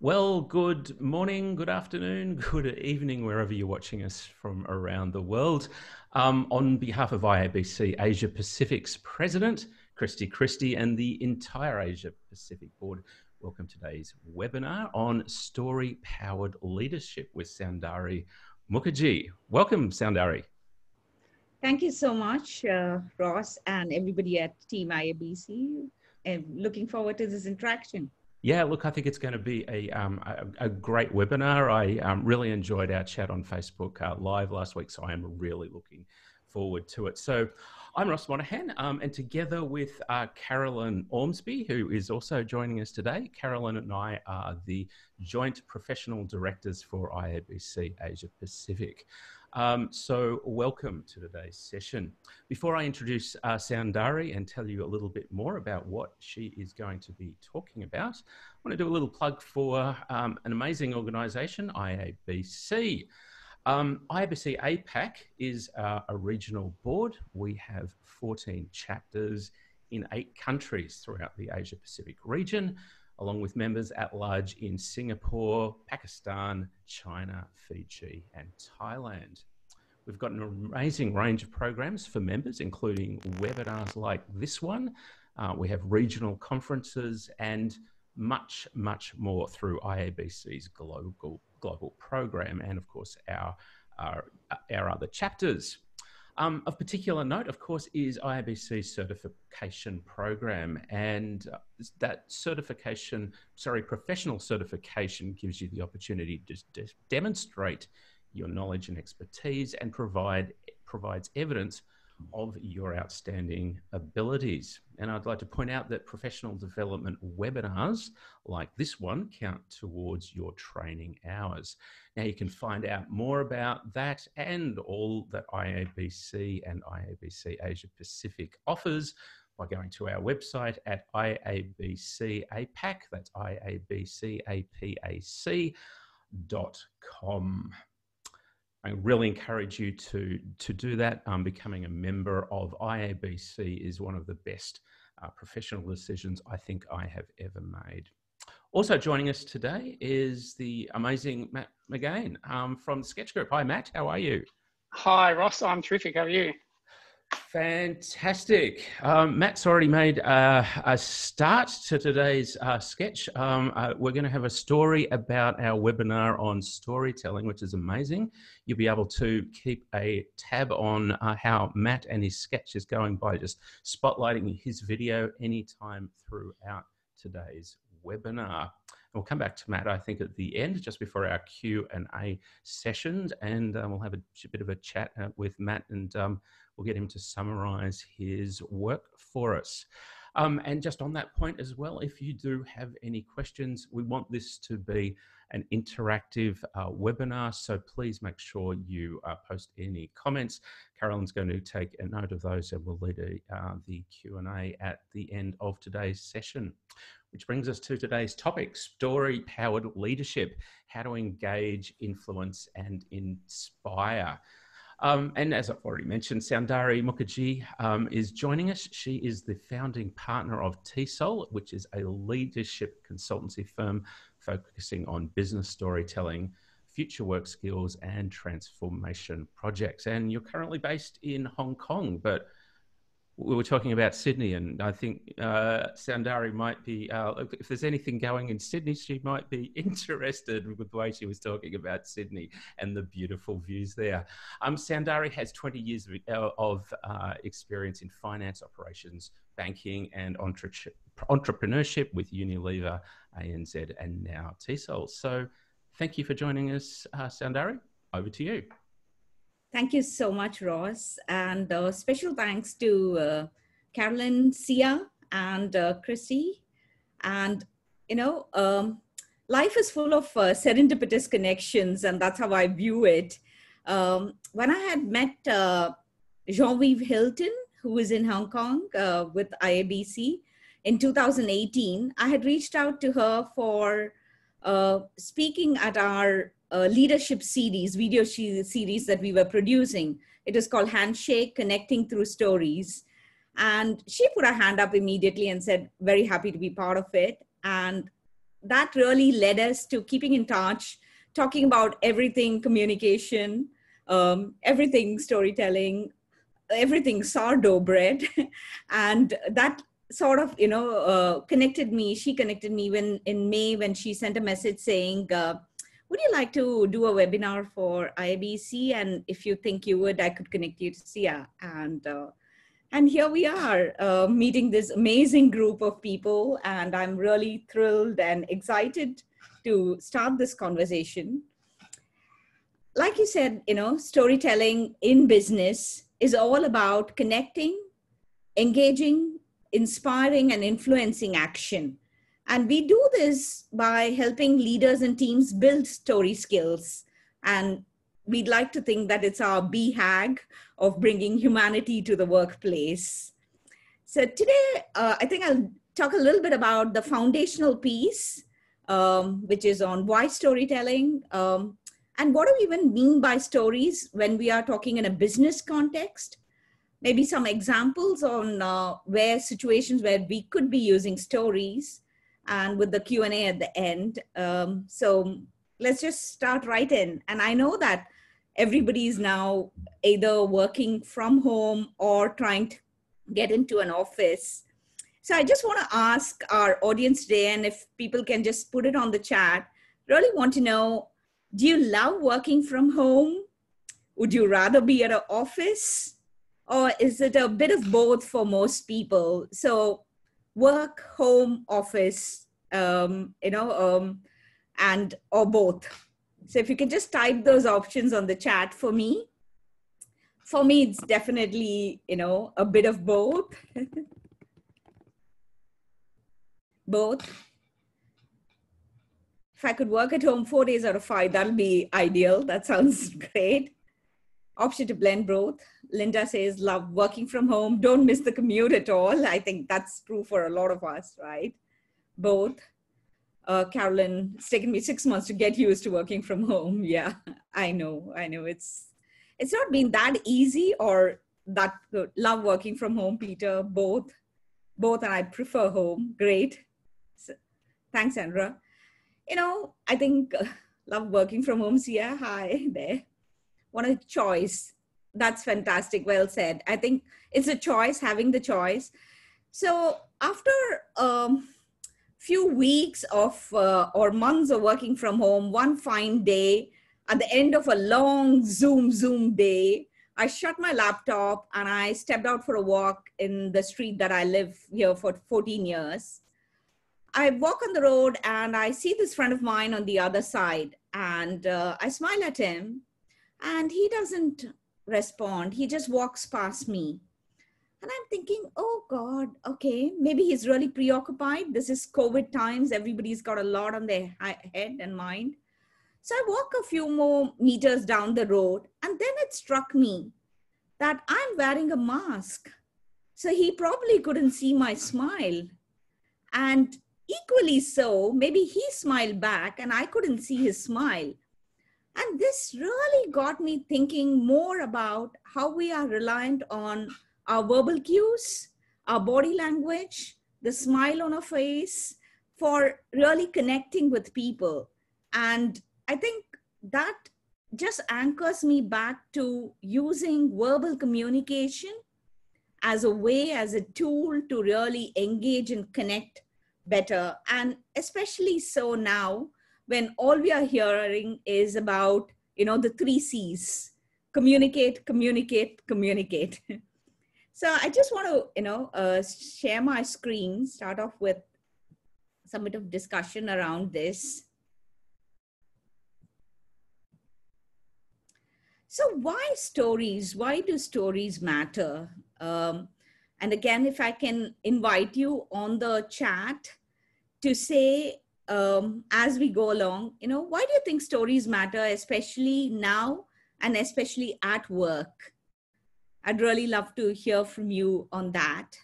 Well, good morning, good afternoon, good evening, wherever you're watching us from around the world. On behalf of IABC Asia Pacific's President, Christy, and the entire Asia Pacific Board, welcome to today's webinar on story-powered leadership with Soundari Mukherjea. Welcome, Soundari. Thank you so much, Ross, and everybody at Team IABC. And looking forward to this interaction. Yeah, look, I think it's going to be a great webinar. I really enjoyed our chat on Facebook Live last week, so I am really looking forward to it. So I'm Ross Monaghan, and together with Carolyn Ormsby, who is also joining us today. Carolyn and I are the Joint Professional Directors for IABC Asia Pacific. So welcome to today's session. Before I introduce Soundari and tell you a little bit more about what she is going to be talking about, I want to do a little plug for an amazing organisation, IABC. IABC APAC is a regional board. We have 14 chapters in 8 countries throughout the Asia Pacific region, along with members at large in Singapore, Pakistan, China, Fiji, and Thailand. We've got an amazing range of programs for members, including webinars like this one. We have regional conferences and much, much more through IABC's global program and, of course, our other chapters. Of particular note, of course, is IABC's certification program, and that professional certification gives you the opportunity to demonstrate your knowledge and expertise and provides evidence of your outstanding abilities. And I'd like to point out that professional development webinars like this one count towards your training hours. Now you can find out more about that and all that IABC and IABC Asia Pacific offers by going to our website at IABC APAC, that's IABCAPAC.com. I really encourage you to do that. Becoming a member of IABC is one of the best professional decisions I think I have ever made. Also joining us today is the amazing Matt McGain from the Sketch Group. Hi, Matt. How are you? Hi, Ross. I'm terrific. How are you? Fantastic. Matt's already made a start to today's sketch. We're going to have a story about our webinar on storytelling, which is amazing. You'll be able to keep a tab on how Matt and his sketch is going by just spotlighting his video anytime throughout today's webinar. We'll come back to Matt, I think, at the end, just before our Q&A sessions, and we'll have a bit of a chat with Matt, and we'll get him to summarise his work for us. And just on that point as well, if you do have any questions, we want this to be an interactive webinar, so please make sure you post any comments. Carolyn's going to take a note of those, and we'll lead the Q&A at the end of today's session. Which brings us to today's topic, story-powered leadership, how to engage, influence, and inspire. And as I've already mentioned, Soundari Mukherjea is joining us. She is the founding partner of TSol, which is a leadership consultancy firm focusing on business storytelling, future work skills, and transformation projects. And you're currently based in Hong Kong, but we were talking about Sydney, and I think Soundari might be, if there's anything going in Sydney, she might be interested with the way she was talking about Sydney and the beautiful views there. Soundari has 20 years of experience in finance operations, banking, and entrepreneurship with Unilever, ANZ, and now TSol. So thank you for joining us, Soundari. Over to you. Thank you so much, Ross. And special thanks to Carolyn, Sia, and Chrissy. And, you know, life is full of serendipitous connections, and that's how I view it. When I had met Genevieve Hilton, who is in Hong Kong with IABC in 2018, I had reached out to her for speaking at our leadership series, video series that we were producing. It is called Handshake, Connecting Through Stories. And she put her hand up immediately and said, very happy to be part of it. And that really led us to keeping in touch, talking about everything communication, everything storytelling, everything sourdough bread. And that sort of, connected me. She connected me when in May, when she sent a message saying, would you like to do a webinar for IABC? And if you think you would, I could connect you to Sia. And here we are meeting this amazing group of people. And I'm really thrilled and excited to start this conversation. Like you said, storytelling in business is all about connecting, engaging, inspiring, and influencing action. And we do this by helping leaders and teams build story skills. And we'd like to think that it's our BHAG of bringing humanity to the workplace. So today, I think I'll talk a little bit about the foundational piece, which is on why storytelling, and what do we even mean by stories when we are talking in a business context. Maybe some examples on situations where we could be using stories, and with the Q&A at the end. So let's just start right in. And I know that everybody is now either working from home or trying to get into an office. So I just want to ask our audience today, and if people can just put it on the chat, really want to know, do you love working from home? Would you rather be at an office? Or is it a bit of both for most people? So work, home, office, and or both. So if you can just type those options on the chat for me. For me, it's definitely, a bit of both. Both. If I could work at home 4 days out of 5, that'll be ideal. That sounds great. Option to blend both. Linda says, love working from home. Don't miss the commute at all. I think that's true for a lot of us, right? Both. Carolyn, it's taken me 6 months to get used to working from home. Yeah, I know. It's not been that easy or that good. Love working from home, Peter. Both, and I prefer home. Great. So, thanks, Sandra. I think love working from home. Sia, hi there. What a choice. That's fantastic. Well said. I think it's a choice, having the choice. So after few weeks of or months of working from home, one fine day, at the end of a long Zoom day, I shut my laptop and I stepped out for a walk in the street that I live here for 14 years. I walk on the road and I see this friend of mine on the other side, and I smile at him and he doesn't respond. He just walks past me. And I'm thinking, oh God, okay, maybe he's really preoccupied. This is COVID times. Everybody's got a lot on their head and mind. So I walk a few more meters down the road, and then it struck me that I'm wearing a mask. So he probably couldn't see my smile. And equally so, maybe he smiled back and I couldn't see his smile. And this really got me thinking more about how we are reliant on our verbal cues, our body language, the smile on our face for really connecting with people. And I think that just anchors me back to using verbal communication as a way, as a tool to really engage and connect better. And especially so now, when all we are hearing is about, the 3 C's: communicate, communicate, communicate. So I just want to, share my screen, start off with some bit of discussion around this. So why stories? Why do stories matter? And again, if I can invite you on the chat to say, as we go along, why do you think stories matter, especially now and especially at work? I'd really love to hear from you on that.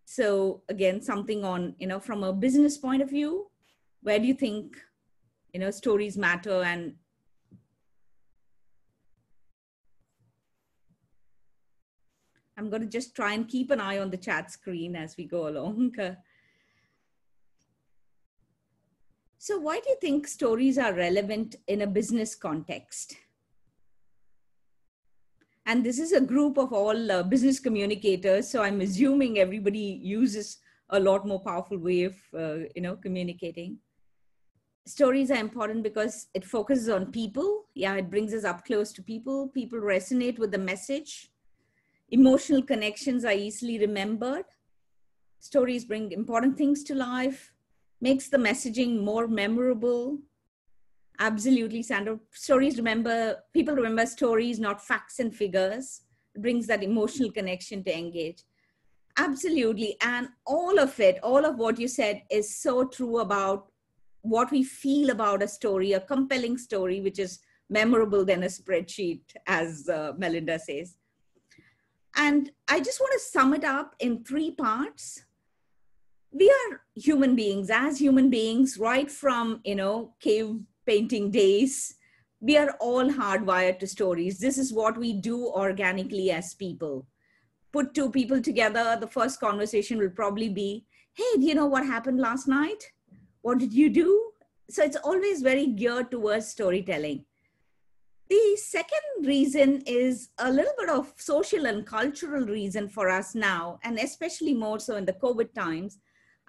So again, something on, from a business point of view, where do you think, stories matter? And I'm going to just try and keep an eye on the chat screen as we go along. So why do you think stories are relevant in a business context? And this is a group of all business communicators. So I'm assuming everybody uses a lot more powerful way of, communicating. Stories are important because it focuses on people. Yeah, it brings us up close to people. People resonate with the message. Emotional connections are easily remembered. Stories bring important things to life, makes the messaging more memorable. Absolutely, Sandra. People remember stories, not facts and figures. It brings that emotional connection to engage. Absolutely. And all of what you said is so true about what we feel about a story, a compelling story, which is memorable than a spreadsheet, as Melinda says. And I just want to sum it up in 3 parts. We are human beings, as human beings, right from, cave painting days, we are all hardwired to stories. This is what we do organically as people. Put 2 people together, the first conversation will probably be, hey, do you know what happened last night? What did you do? So it's always very geared towards storytelling. The second reason is a little bit of social and cultural reason for us now, and especially more so in the COVID times.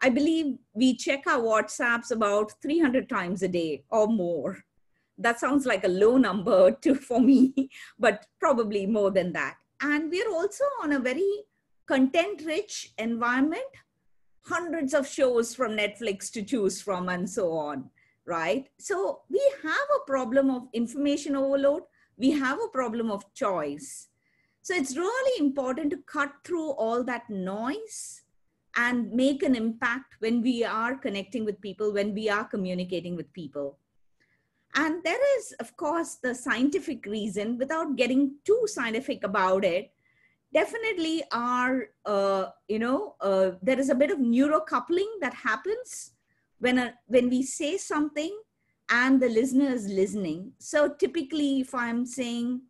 I believe we check our WhatsApps about 300 times a day or more. That sounds like a low number for me, but probably more than that. And we're also on a very content-rich environment, hundreds of shows from Netflix to choose from and so on, right? So we have a problem of information overload. We have a problem of choice. So it's really important to cut through all that noise and make an impact when we are connecting with people, when we are communicating with people. And there is, of course, the scientific reason. Without getting too scientific about it, definitely there is a bit of neurocoupling that happens when we say something and the listener is listening. So typically, if I'm saying,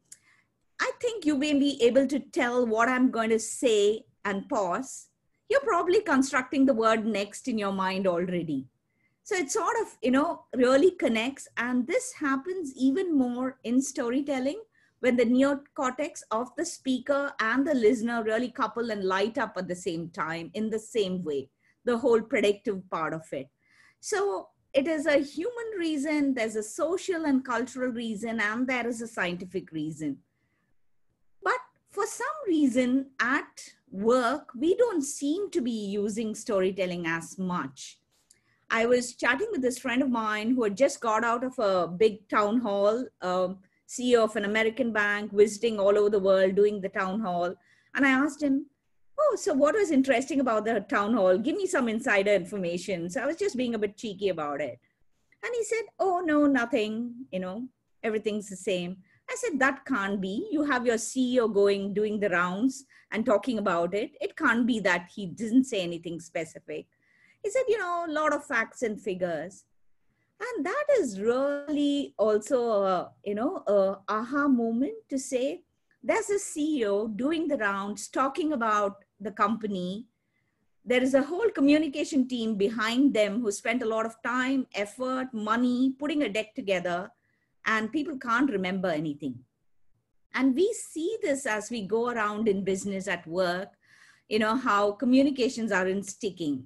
I think you may be able to tell what I'm going to say and pause, you're probably constructing the word next in your mind already. So it sort of, really connects. And this happens even more in storytelling when the neocortex of the speaker and the listener really couple and light up at the same time in the same way, the whole predictive part of it. So it is a human reason, there's a social and cultural reason, and there is a scientific reason. But for some reason at work, we don't seem to be using storytelling as much. I was chatting with this friend of mine who had just got out of a big town hall, CEO of an American bank, visiting all over the world, doing the town hall. And I asked him, oh, so what was interesting about the town hall? Give me some insider information. So I was just being a bit cheeky about it. And he said, oh, no, nothing, everything's the same. I said, that can't be. You have your CEO doing the rounds and talking about it. It can't be that he didn't say anything specific. He said, a lot of facts and figures. And that is really also a aha moment to say, there's a CEO doing the rounds, talking about the company. There is a whole communication team behind them who spent a lot of time, effort, money, putting a deck together, and people can't remember anything. And we see this as we go around in business at work, how communications aren't sticking.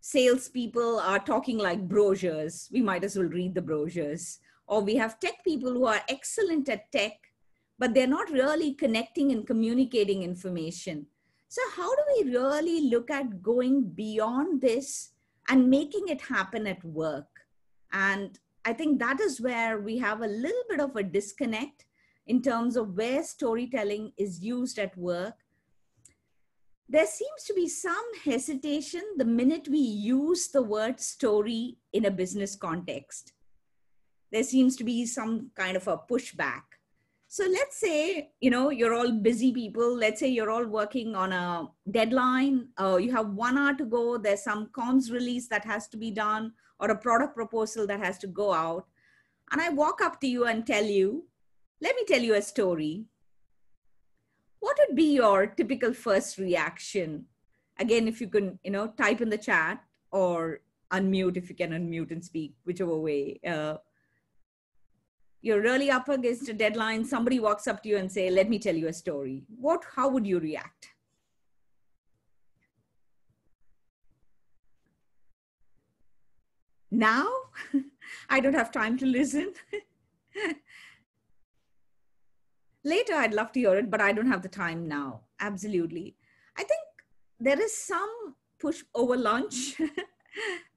Salespeople are talking like brochures. We might as well read the brochures. Or we have tech people who are excellent at tech, but they're not really connecting and communicating information. So how do we really look at going beyond this and making it happen at work? And I think that is where we have a little bit of a disconnect in terms of where storytelling is used at work. There seems to be some hesitation the minute we use the word story in a business context. There seems to be some kind of a pushback. So let's say, you're all busy people. Let's say you're all working on a deadline. You have 1 hour to go. There's some comms release that has to be done or a product proposal that has to go out. And I walk up to you and tell you, let me tell you a story. What would be your typical first reaction? Again, if you can, type in the chat or unmute if you can unmute and speak, whichever way. You're really up against a deadline. Somebody walks up to you and say, let me tell you a story. How would you react? Now? I don't have time to listen. Later, I'd love to hear it, but I don't have the time now. Absolutely. I think there is some push over lunch.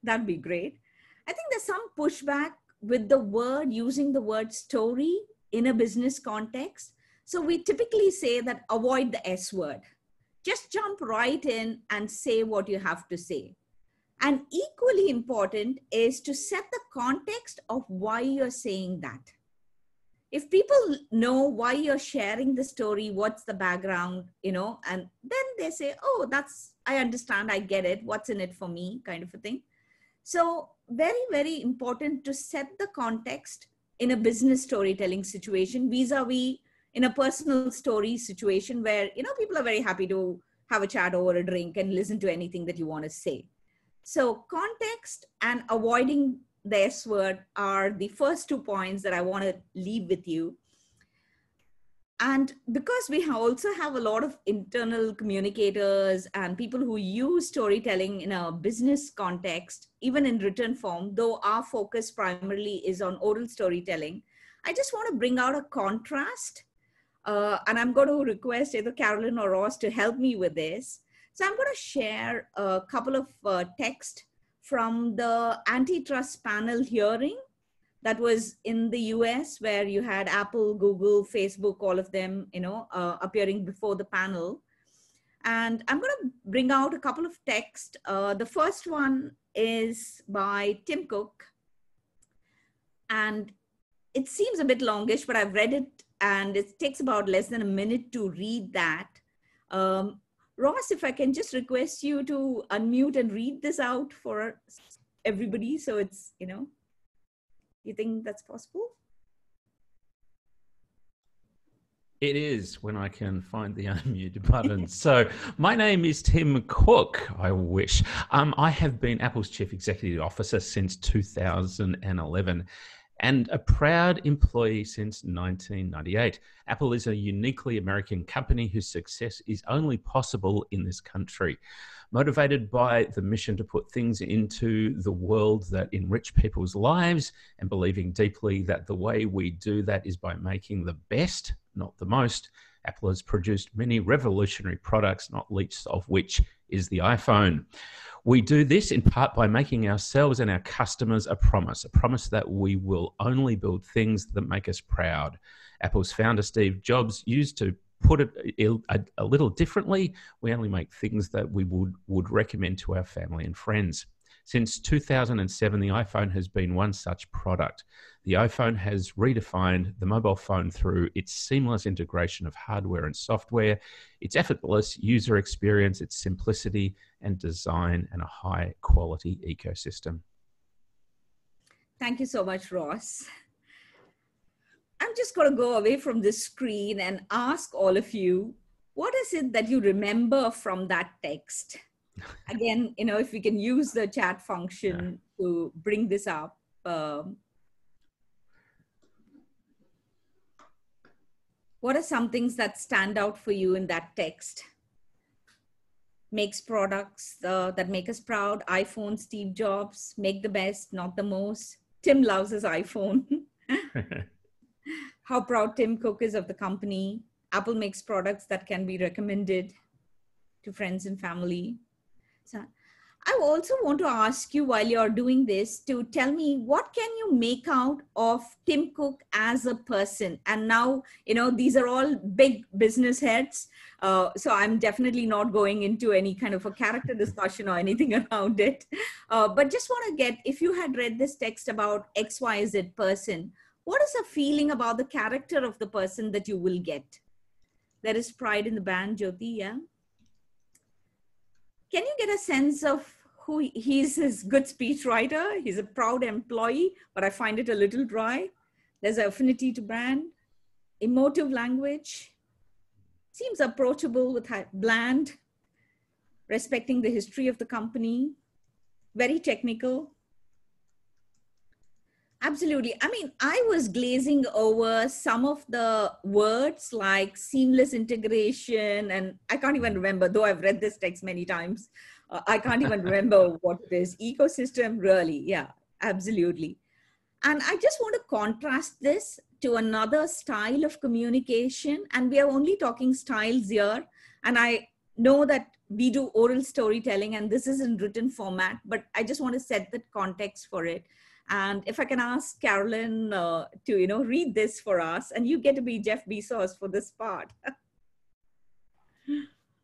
That'd be great. I think there's some pushback with using the word story in a business context. So we typically say that avoid the S word. Just jump right in and say what you have to say. And equally important is to set the context of why you're saying that. If people know why you're sharing the story, what's the background, and then they say, oh, I understand, I get it, what's in it for me, kind of a thing. So very, very important to set the context in a business storytelling situation vis-a-vis in a personal story situation where, people are very happy to have a chat over a drink and listen to anything that you want to say. So context and avoiding the S word are the first 2 points that I want to leave with you. And because we also have a lot of internal communicators and people who use storytelling in a business context, even in written form, though our focus primarily is on oral storytelling, I just want to bring out a contrast. And I'm going to request either Carolyn or Ross to help me with this. So I'm going to share a couple of texts from the antitrust panel hearing that was in the US, where you had Apple, Google, Facebook, all of them, appearing before the panel. And I'm going to bring out a couple of texts. The first one is by Tim Cook. And it seems a bit longish, but I've read it and it takes about less than a minute to read that. Ross, if I can just request you to unmute and read this out for everybody. So it's, you think that's possible? It is, when I can find the unmute button. So my name is Tim Cook, I wish. I have been Apple's Chief Executive Officer since 2011 and a proud employee since 1998. Apple is a uniquely American company whose success is only possible in this country. Motivated by the mission to put things into the world that enrich people's lives and believing deeply that the way we do that is by making the best, not the most, Apple has produced many revolutionary products, not least of which is the iPhone. We do this in part by making ourselves and our customers a promise that we will only build things that make us proud. Apple's founder, Steve Jobs, used to put it a little differently. We only make things that we would recommend to our family and friends. Since 2007, the iPhone has been one such product. The iPhone has redefined the mobile phone through its seamless integration of hardware and software, its effortless user experience, its simplicity and design, and a high-quality ecosystem. Thank you so much, Ross. I'm just going to go away from this screen and ask all of you, what is it that you remember from that text? Again, if we can use the chat function to bring this up. What are some things that stand out for you in that text? Makes products that make us proud. iPhone, Steve Jobs, make the best, not the most. Tim loves his iPhone. How proud Tim Cook is of the company. Apple makes products that can be recommended to friends and family. So I also want to ask you, while you're doing this, to tell me, what can you make out of Tim Cook as a person? And now, these are all big business heads. So I'm definitely not going into any kind of a character discussion or anything around it. But just want to get, if you had read this text about XYZ person, what is a feeling about the character of the person that you will get? There is pride in the band, Jyoti, yeah? Can you get a sense of who he's his good speech writer? He's a proud employee, but I find it a little dry. There's an affinity to brand, emotive language, seems approachable with bland, respecting the history of the company, very technical. Absolutely. I mean, I was glazing over some of the words like seamless integration, and I can't even remember, though I've read this text many times. I can't even remember what it is. Ecosystem, really. Yeah, absolutely. And I just want to contrast this to another style of communication. And we are only talking styles here. And I know that we do oral storytelling and this is in written format, but I just want to set the context for it. And if I can ask Carolyn to, read this for us, and you get to be Jeff Bezos for this part.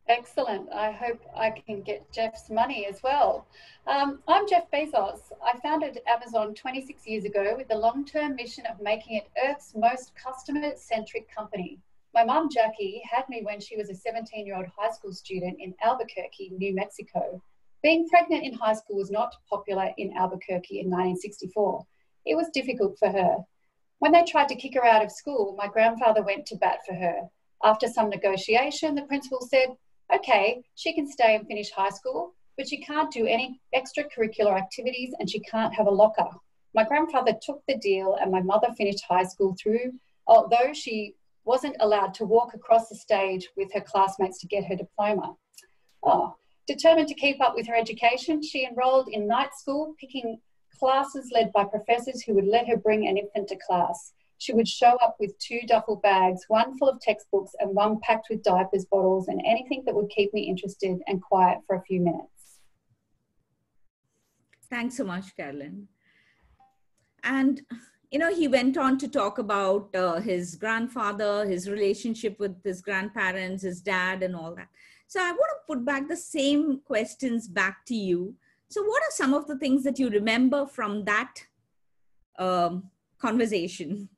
Excellent. I hope I can get Jeff's money as well. I'm Jeff Bezos. I founded Amazon 26 years ago with the long-term mission of making it Earth's most customer-centric company. My mum, Jackie, had me when she was a 17-year-old high school student in Albuquerque, New Mexico. Being pregnant in high school was not popular in Albuquerque in 1964. It was difficult for her. When they tried to kick her out of school, my grandfather went to bat for her. After some negotiation, the principal said, okay, she can stay and finish high school, but she can't do any extracurricular activities and she can't have a locker. My grandfather took the deal and my mother finished high school although she wasn't allowed to walk across the stage with her classmates to get her diploma. Determined to keep up with her education, she enrolled in night school, picking classes led by professors who would let her bring an infant to class. She would show up with 2 duffel bags, one full of textbooks and one packed with diapers, bottles, and anything that would keep me interested and quiet for a few minutes. Thanks so much, Carolyn. And, he went on to talk about his grandfather, his relationship with his grandparents, his dad, and all that. So I want to put back the same questions back to you. So what are some of the things that you remember from that conversation?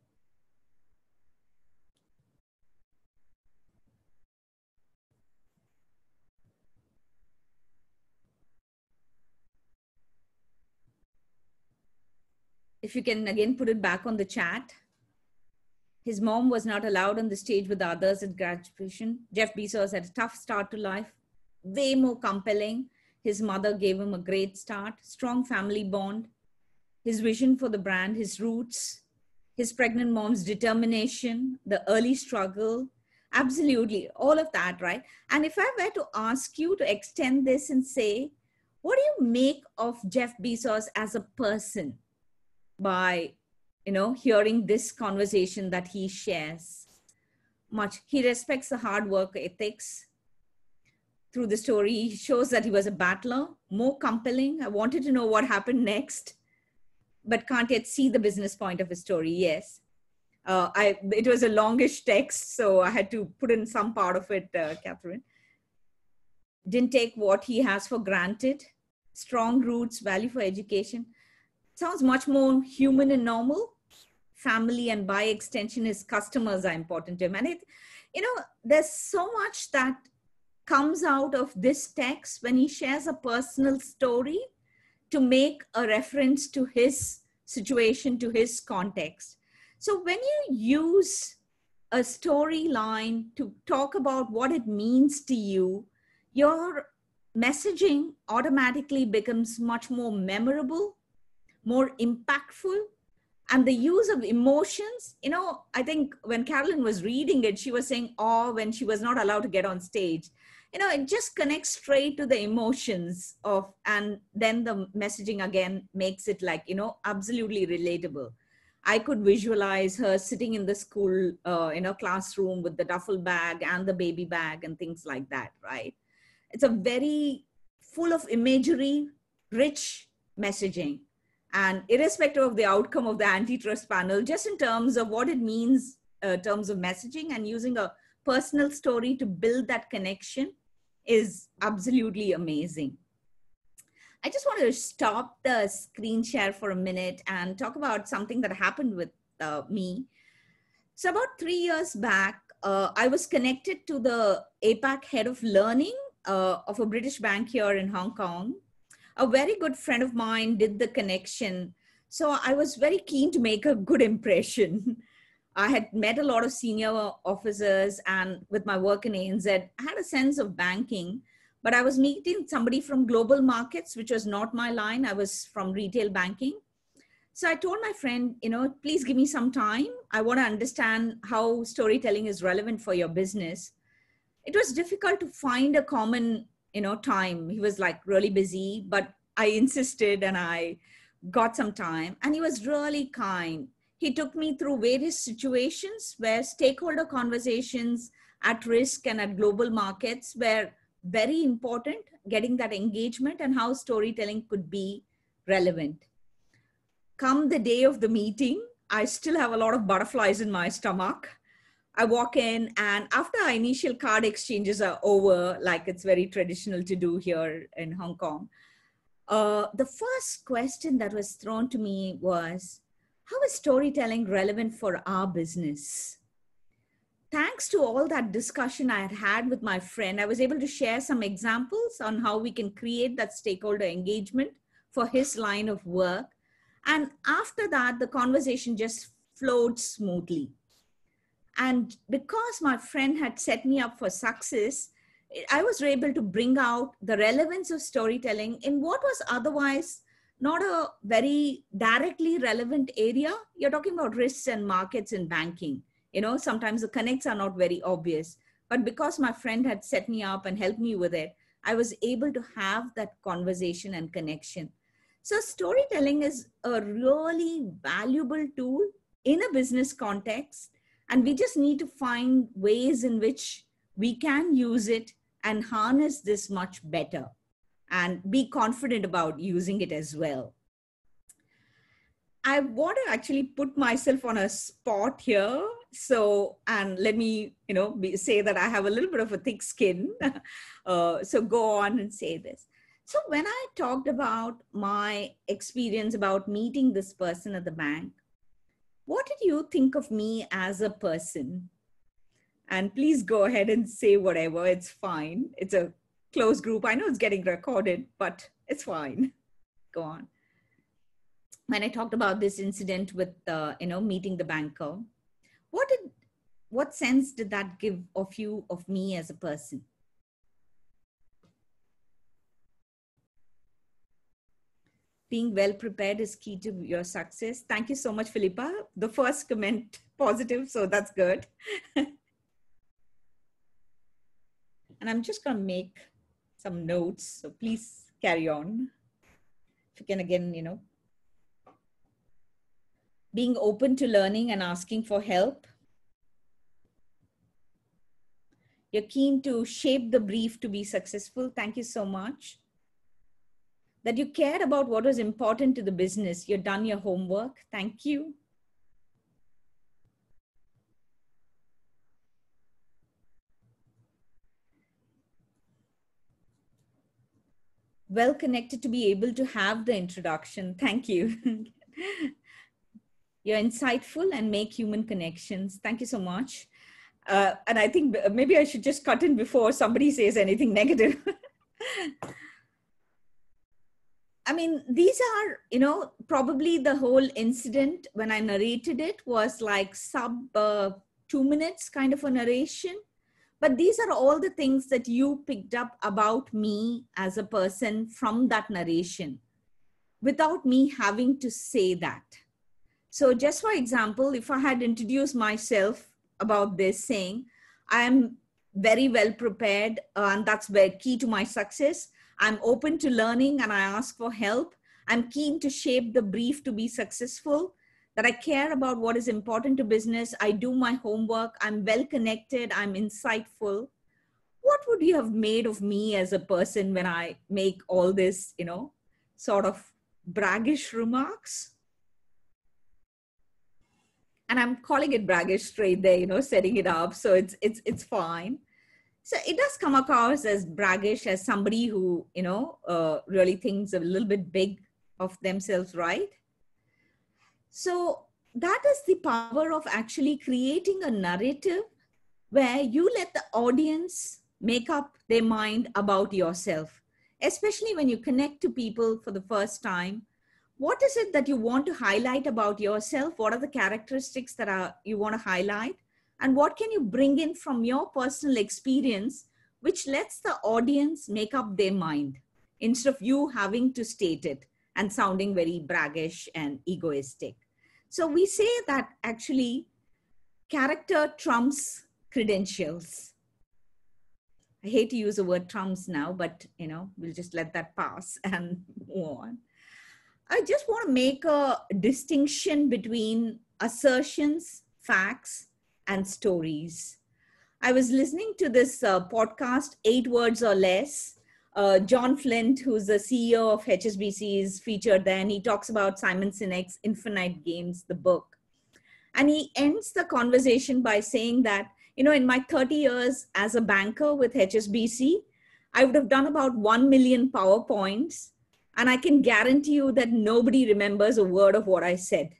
If you can again put it back on the chat. His mom was not allowed on the stage with the others at graduation. Jeff Bezos had a tough start to life, way more compelling. His mother gave him a great start, strong family bond, his vision for the brand, his roots, his pregnant mom's determination, the early struggle, absolutely, all of that, right? And if I were to ask you to extend this and say, what do you make of Jeff Bezos as a person by hearing this conversation that he shares? He respects the hard work ethics. Through the story, he shows that he was a battler, more compelling. I wanted to know what happened next, but can't yet see the business point of his story. Yes. It was a longish text, so I had to put in some part of it, Catherine. Didn't take what he has for granted. Strong roots, value for education. Sounds much more human and normal. Family and by extension, his customers are important to him. And there's so much that comes out of this text when he shares a personal story to make a reference to his situation, to his context. So when you use a storyline to talk about what it means to you, your messaging automatically becomes much more memorable, more impactful. And the use of emotions, I think when Carolyn was reading it, she was saying, when she was not allowed to get on stage. It just connects straight to the emotions and then the messaging again makes it absolutely relatable. I could visualize her sitting in the school, classroom with the duffel bag and the baby bag and things like that, right? It's a very full of imagery, rich messaging. And irrespective of the outcome of the antitrust panel, just in terms of what it means, in terms of messaging and using a personal story to build that connection is absolutely amazing. I just want to stop the screen share for a minute and talk about something that happened with me. So about 3 years back, I was connected to the APAC head of learning of a British bank here in Hong Kong. A very good friend of mine did the connection. So I was very keen to make a good impression. I had met a lot of senior officers, and with my work in ANZ, I had a sense of banking, but I was meeting somebody from global markets, which was not my line. I was from retail banking. So I told my friend, please give me some time. I want to understand how storytelling is relevant for your business. It was difficult to find a common, time. He was like really busy, but I insisted and I got some time, and he was really kind. He took me through various situations where stakeholder conversations at risk and at global markets were very important, getting that engagement and how storytelling could be relevant. Come the day of the meeting, I still have a lot of butterflies in my stomach. I walk in, and after our initial card exchanges are over, like it's very traditional to do here in Hong Kong, the first question that was thrown to me was, how is storytelling relevant for our business? Thanks to all that discussion I had had with my friend, I was able to share some examples on how we can create that stakeholder engagement for his line of work. And after that, the conversation just flowed smoothly. And because my friend had set me up for success, I was able to bring out the relevance of storytelling in what was otherwise not a very directly relevant area. You're talking about risks and markets in banking. Sometimes the connects are not very obvious, but because my friend had set me up and helped me with it, I was able to have that conversation and connection. So storytelling is a really valuable tool in a business context, and we just need to find ways in which we can use it and harness this much better and be confident about using it as well. I want to actually put myself on a spot here. So, and let me, say that I have a little bit of a thick skin. So go on and say this. So when I talked about my experience about meeting this person at the bank, what did you think of me as a person? And please go ahead and say whatever, it's fine. It's a closed group. I know it's getting recorded, but it's fine. Go on. When I talked about this incident with, meeting the banker, what sense did that give of you, of me as a person? Being well prepared is key to your success. Thank you so much, Philippa. The first comment positive, so that's good. And I'm just going to make some notes, so please carry on. If you can again, being open to learning and asking for help. You're keen to shape the brief to be successful. Thank you so much. That you cared about what was important to the business. You've done your homework. Thank you. Well connected to be able to have the introduction. Thank you. You're insightful and make human connections. Thank you so much. And I think maybe I should just cut in before somebody says anything negative. I mean, these are, probably the whole incident when I narrated it was like sub 2 minutes kind of a narration. But these are all the things that you picked up about me as a person from that narration without me having to say that. So just for example, if I had introduced myself about this saying, I am very well prepared and that's very key to my success. I'm open to learning and I ask for help. I'm keen to shape the brief to be successful, that I care about what is important to business. I do my homework. I'm well connected. I'm insightful. What would you have made of me as a person when I make all this, sort of braggish remarks? And I'm calling it braggish straight there, setting it up. So it's fine. So it does come across as braggish, as somebody who, really thinks a little bit big of themselves, right? So that is the power of actually creating a narrative where you let the audience make up their mind about yourself, especially when you connect to people for the first time. What is it that you want to highlight about yourself? What are the characteristics that you want to highlight? And what can you bring in from your personal experience, which lets the audience make up their mind instead of you having to state it and sounding very braggish and egoistic. So we say that actually character trumps credentials. I hate to use the word trumps now, but we'll just let that pass and move on. I just want to make a distinction between assertions, facts, and stories. I was listening to this podcast, 8 Words or Less. John Flint, who's the CEO of HSBC, is featured there, and he talks about Simon Sinek's Infinite Games, the book. And he ends the conversation by saying that, in my 30 years as a banker with HSBC, I would have done about 1 million PowerPoints, and I can guarantee you that nobody remembers a word of what I said.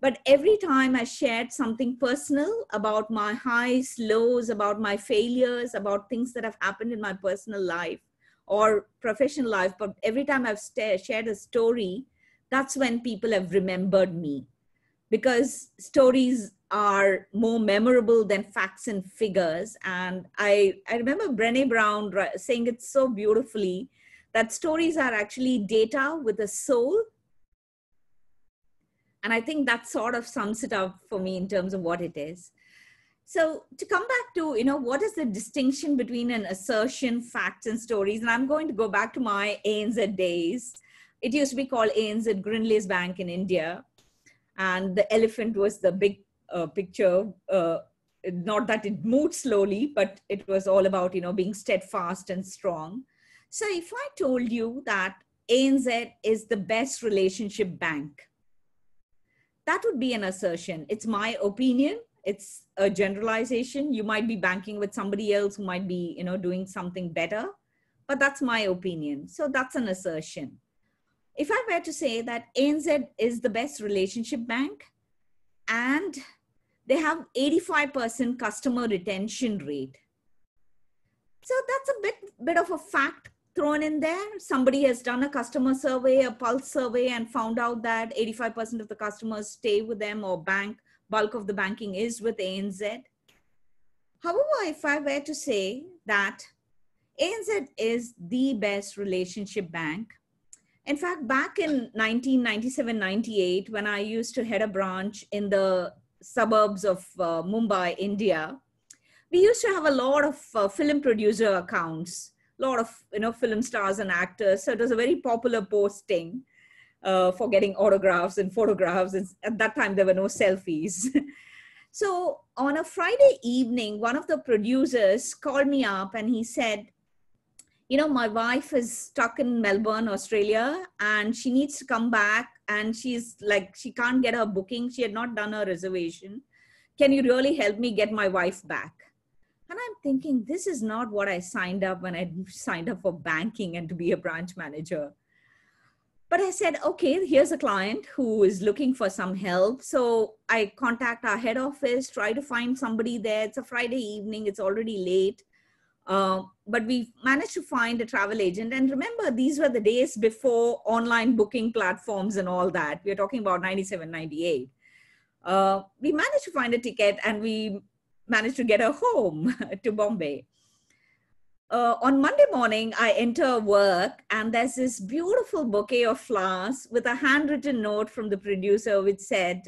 But every time I shared something personal about my highs, lows, about my failures, about things that have happened in my personal life or professional life, but every time I've shared a story, that's when people have remembered me. Because stories are more memorable than facts and figures. And I remember Brené Brown saying it so beautifully, that stories are actually data with a soul. And I think that sort of sums it up for me in terms of what it is. So to come back to, what is the distinction between an assertion, facts, and stories? And I'm going to go back to my ANZ days. It used to be called ANZ Grindlays Bank in India. And the elephant was the big picture. Not that it moved slowly, but it was all about, being steadfast and strong. So if I told you that ANZ is the best relationship bank, that would be an assertion. It's my opinion. It's a generalization. You might be banking with somebody else who might be, doing something better, but that's my opinion. So that's an assertion. If I were to say that ANZ is the best relationship bank and they have 85% customer retention rate. So that's a bit of a fact thrown in there. Somebody has done a customer survey, a pulse survey, and found out that 85% of the customers stay with them, or bulk of the banking is with ANZ. However, if I were to say that ANZ is the best relationship bank, in fact, back in 1997-98, when I used to head a branch in the suburbs of Mumbai, India, we used to have a lot of film producer accounts, a lot of film stars and actors. So it was a very popular posting for getting autographs and photographs. And at that time, there were no selfies. So on a Friday evening, one of the producers called me up and he said, my wife is stuck in Melbourne, Australia, and she needs to come back. And she's like, she can't get her booking. She had not done her reservation. Can you really help me get my wife back? And I'm thinking, this is not what I signed up when I signed up for banking and to be a branch manager. But I said, okay, here's a client who is looking for some help. So I contact our head office, try to find somebody there. It's a Friday evening. It's already late. But we managed to find a travel agent. And remember, these were the days before online booking platforms and all that. We're talking about 97, 98. We managed to find a ticket and we managed to get her home to Bombay. On Monday morning, I enter work and there's this beautiful bouquet of flowers with a handwritten note from the producer which said,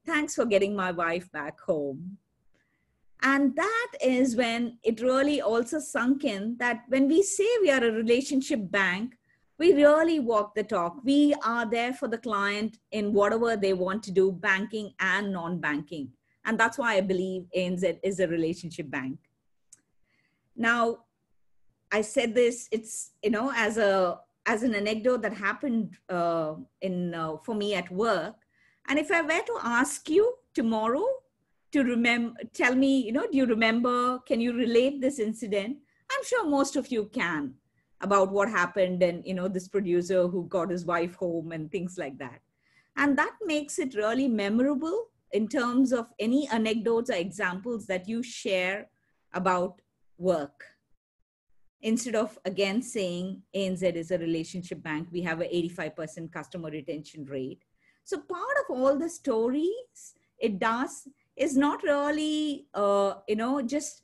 "Thanks for getting my wife back home." And that is when it really also sunk in that when we say we are a relationship bank, we really walk the talk. We are there for the client in whatever they want to do, banking and non-banking. And that's why I believe ANZ is a relationship bank. Now, I said this, it's, as an anecdote that happened for me at work. And if I were to ask you tomorrow to tell me, do you remember, can you relate this incident? I'm sure most of you can, about what happened and, this producer who got his wife home and things like that. And that makes it really memorable in terms of any anecdotes or examples that you share about work. Instead of, again, saying ANZ is a relationship bank, we have an 85% customer retention rate. So part of all the stories it does is not really, just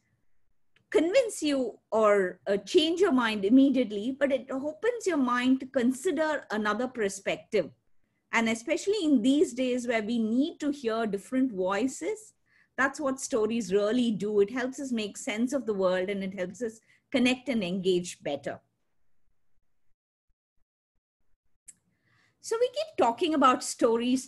convince you or change your mind immediately, but it opens your mind to consider another perspective. And especially in these days where we need to hear different voices, that's what stories really do. It helps us make sense of the world, and it helps us connect and engage better. So we keep talking about stories,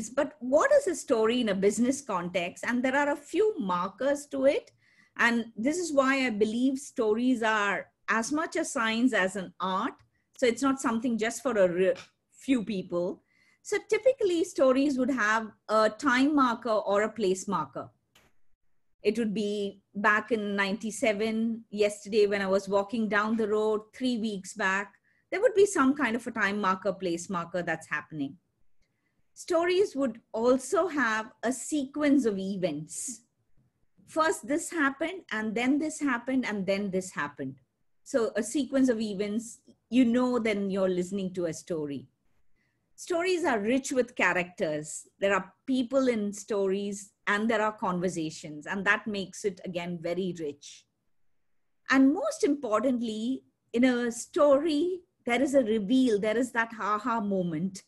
but what is a story in a business context? And there are a few markers to it. And this is why I believe stories are as much a science as an art. So it's not something just for a few people. So typically stories would have a time marker or a place marker. It would be back in 97, yesterday when I was walking down the road, 3 weeks back, there would be some kind of a time marker, place marker that's happening. Stories would also have a sequence of events. First this happened, and then this happened, and then this happened. So a sequence of events, then you're listening to a story. Stories are rich with characters. There are people in stories and there are conversations, and that makes it again very rich. And most importantly, in a story, there is a reveal, there is that aha moment,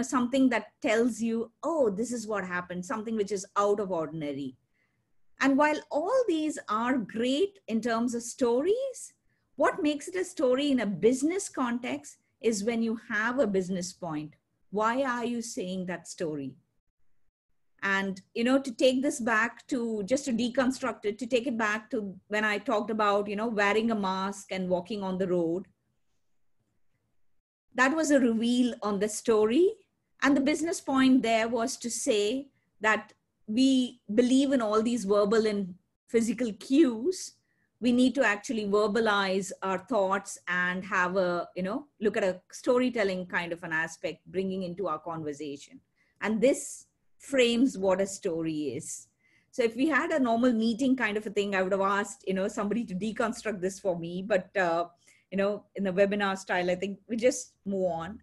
something that tells you, oh, this is what happened, something which is out of ordinary. And while all these are great in terms of stories, what makes it a story in a business context is when you have a business point. Why are you saying that story? And, to take this back to, just to deconstruct it, to take it back to when I talked about, wearing a mask and walking on the road, that was a reveal on the story. And the business point there was to say that we believe in all these verbal and physical cues. We need to actually verbalize our thoughts and have a, look at a storytelling kind of an aspect, bringing into our conversation. And this frames what a story is. So if we had a normal meeting kind of a thing, I would have asked, somebody to deconstruct this for me. But, in the webinar style, I think we just move on.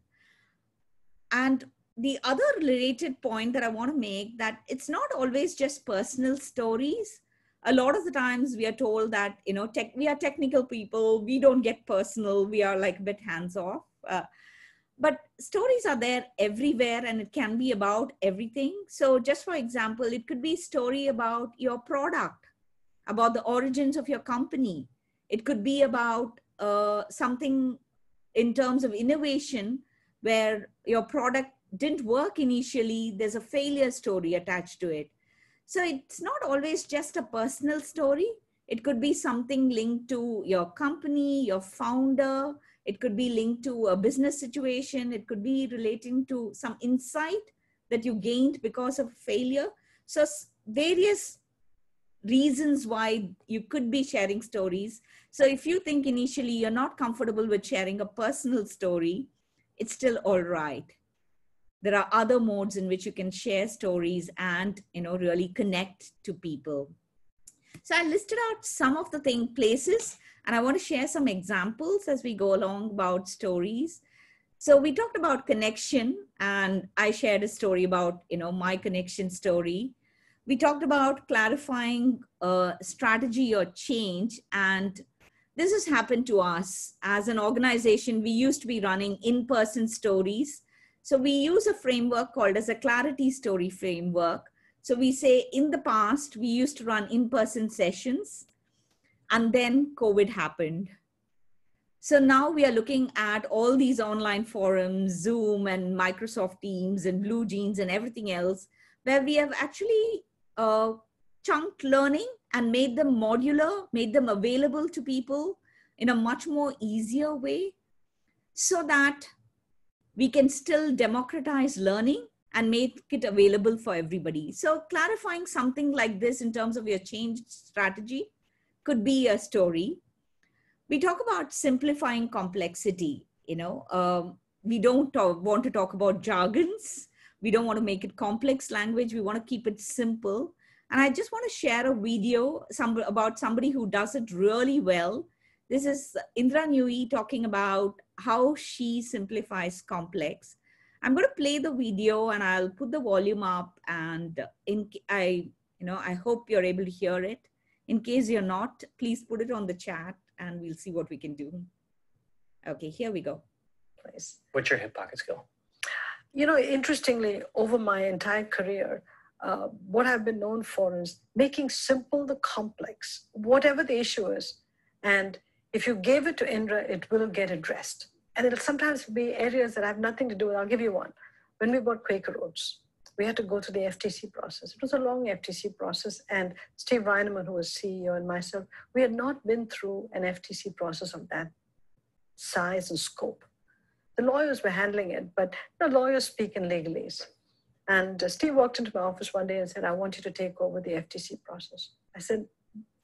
And the other related point that I want to make, that it's not always just personal stories. A lot of the times we are told that, we are technical people, we don't get personal, we are like a bit hands-off. But stories are there everywhere, and it can be about everything. So just for example, it could be a story about your product, about the origins of your company. It could be about something in terms of innovation where your product didn't work initially. There's a failure story attached to it. So it's not always just a personal story. It could be something linked to your company, your founder. It could be linked to a business situation. It could be relating to some insight that you gained because of failure. So various reasons why you could be sharing stories. So if you think initially you're not comfortable with sharing a personal story, it's still all right. There are other modes in which you can share stories and, really connect to people. So I listed out some of the places, and I want to share some examples as we go along about stories. So we talked about connection, and I shared a story about, my connection story. We talked about clarifying strategy or change, and this has happened to us. As an organization, we used to be running in-person stories. So we use a framework called as a clarity story framework. So we say in the past, we used to run in-person sessions, and then COVID happened. So now we are looking at all these online forums, Zoom and Microsoft Teams and Blue Jeans and everything else, where we have actually chunked learning and made them modular, made them available to people in a much more easier way, so that we can still democratize learning and make it available for everybody. So clarifying something like this in terms of your change strategy could be a story. We talk about simplifying complexity. We don't want to talk about jargons. We don't want to make it complex language. We want to keep it simple. And I just want to share a video about somebody who does it really well. This is Indra Nui talking about how she simplifies complex. I'm going to play the video and I'll put the volume up, and I hope you're able to hear it. In case you're not, please put it on the chat and we'll see what we can do. Okay, here we go. Please. What's your hip pocket skill? You know, interestingly, over my entire career, what I've been known for is making simple the complex, whatever the issue is. And if you gave it to Indra, it will get addressed. And it'll sometimes be areas that have nothing to do with. I'll give you one. When we bought Quaker Oats, we had to go through the FTC process. It was a long FTC process. And Steve Reineman, who was CEO, and myself, we had not been through an FTC process of that size and scope. The lawyers were handling it, but lawyers speak in legalese. And Steve walked into my office one day and said, I want you to take over the FTC process. I said,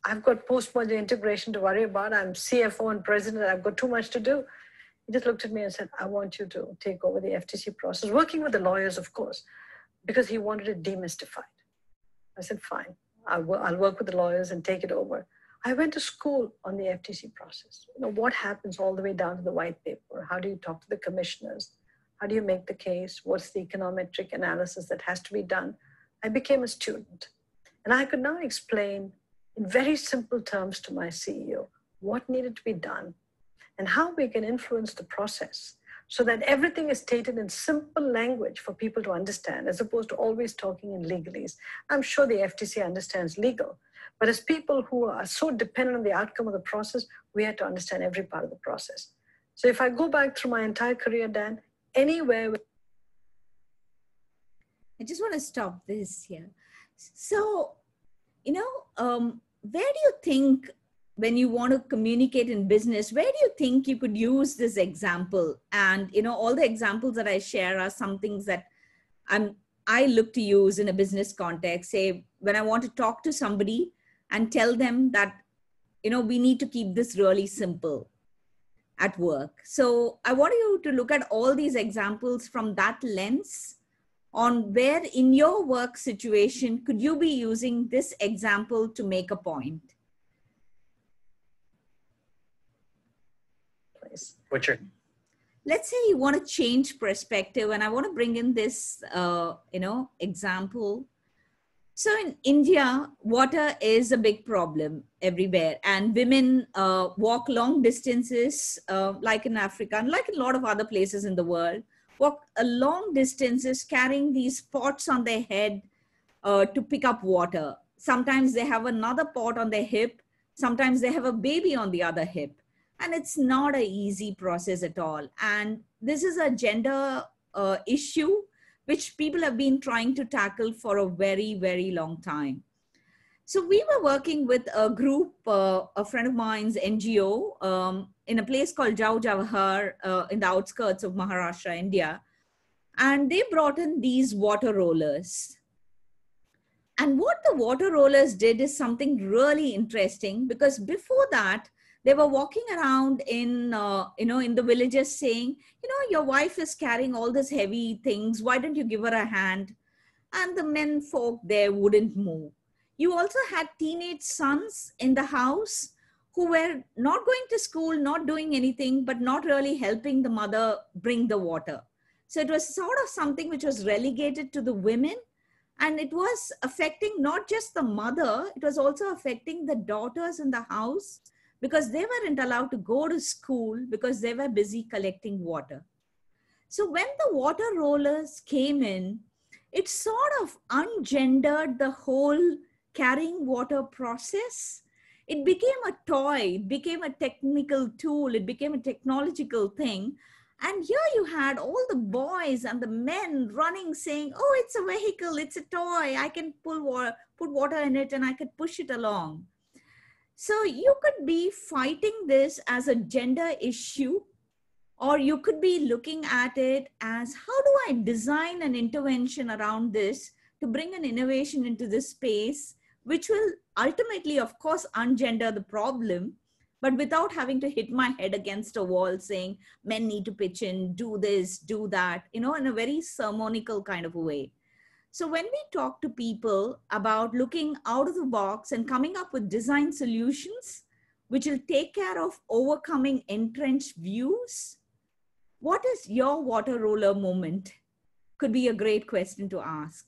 I've got post-merger integration to worry about. I'm CFO and president. I've got too much to do. He just looked at me and said, I want you to take over the FTC process, working with the lawyers, of course, because he wanted it demystified. I said, fine, I'll work with the lawyers and take it over. I went to school on the FTC process. You know, what happens all the way down to the white paper? How do you talk to the commissioners? How do you make the case? What's the econometric analysis that has to be done? I became a student. And I could now explain in very simple terms to my CEO what needed to be done and how we can influence the process so that everything is stated in simple language for people to understand, as opposed to always talking in legalese. I'm sure the FTC understands legal, but as people who are so dependent on the outcome of the process, we have to understand every part of the process. So if I go back through my entire career, Dan, anywhere. I just want to stop this here. So, where do you think, when you want to communicate in business, where do you think you could use this example? And, all the examples that I share are some things that I look to use in a business context. Say, when I want to talk to somebody and tell them that, we need to keep this really simple at work. So I want you to look at all these examples from that lens on where in your work situation could you be using this example to make a point. Please. Let's say you want to change perspective, and I want to bring in this, example. So in India, water is a big problem everywhere, and women walk long distances, like in Africa, and like in a lot of other places in the world, walk long distances carrying these pots on their head to pick up water. Sometimes they have another pot on their hip. Sometimes they have a baby on the other hip. And it's not an easy process at all. And this is a gender issue which people have been trying to tackle for a very, very long time. So we were working with a group, a friend of mine's NGO, in a place called Jau Jawahar in the outskirts of Maharashtra, India. And they brought in these water rollers. And what the water rollers did is something really interesting, because before that, they were walking around in the villages saying, your wife is carrying all these heavy things. Why don't you give her a hand? And the men folk there wouldn't move. You also had teenage sons in the house who were not going to school, not doing anything, but not really helping the mother bring the water. So it was sort of something which was relegated to the women. And it was affecting not just the mother, it was also affecting the daughters in the house, because they weren't allowed to go to school because they were busy collecting water. So when the water rollers came in, it sort of ungendered the whole carrying water process. It became a toy, it became a technical tool, it became a technological thing. And here you had all the boys and the men running saying, oh, it's a vehicle, it's a toy, I can put water in it and I could push it along. So you could be fighting this as a gender issue, or you could be looking at it as, how do I design an intervention around this to bring an innovation into this space, which will ultimately, of course, ungender the problem, but without having to hit my head against a wall saying, men need to pitch in, do this, do that, in a very sermonical kind of a way. So when we talk to people about looking out of the box and coming up with design solutions, which will take care of overcoming entrenched views, what is your water roller moment? Could be a great question to ask.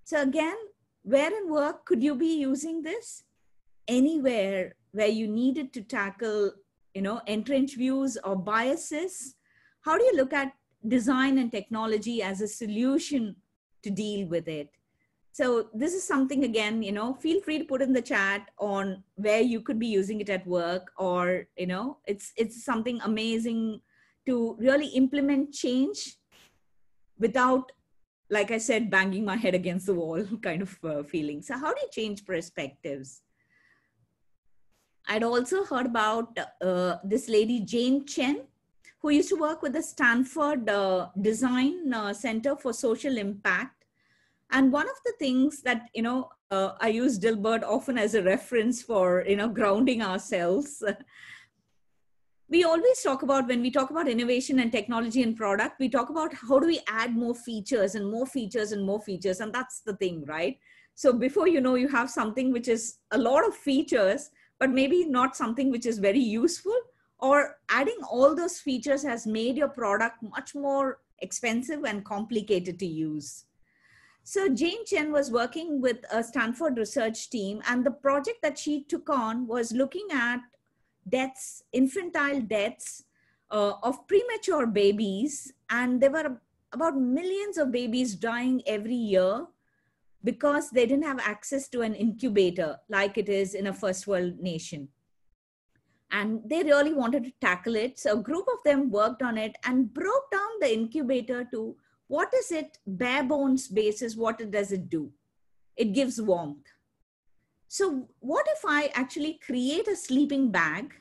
So again, where in work could you be using this? anywhere where you needed to tackle, entrenched views or biases, how do you look at design and technology as a solution to deal with it? So this is something, again, feel free to put in the chat on where you could be using it at work, or, it's something amazing to really implement change without, like I said, banging my head against the wall kind of feeling. So how do you change perspectives? I'd also heard about this lady, Jane Chen, who used to work with the Stanford Design Center for Social Impact. And one of the things that, I use Dilbert often as a reference for, grounding ourselves. We always talk about, when we talk about innovation and technology and product, we talk about how do we add more features and more features and more features. And that's the thing, right? So before you know, you have something which is a lot of features, but maybe not something which is very useful, or adding all those features has made your product much more expensive and complicated to use. So Jane Chen was working with a Stanford research team, and the project that she took on was looking at deaths, infantile deaths of premature babies. And there were about millions of babies dying every year because they didn't have access to an incubator like it is in a first world nation. And they really wanted to tackle it. So a group of them worked on it and broke down the incubator to what is it, bare bones basis, what does it do? It gives warmth. So what if I actually create a sleeping bag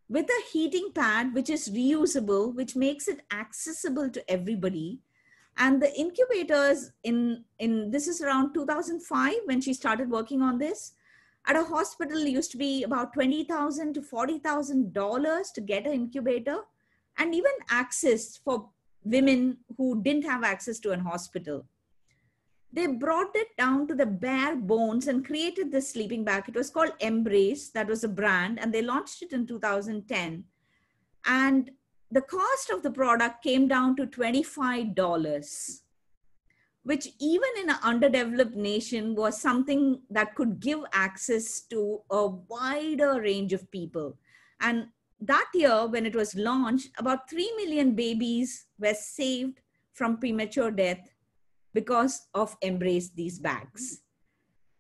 with a heating pad, which is reusable, which makes it accessible to everybody? And the incubators this is around 2005 when she started working on this. At a hospital, it used to be about $20,000 to $40,000 to get an incubator, and even access for women who didn't have access to an hospital. They brought it down to the bare bones and created this sleeping bag. It was called Embrace. That was a brand, and they launched it in 2010. And the cost of the product came down to $25, which even in an underdeveloped nation was something that could give access to a wider range of people. And that year, when it was launched, about 3 million babies were saved from premature death because of Embrace these bags.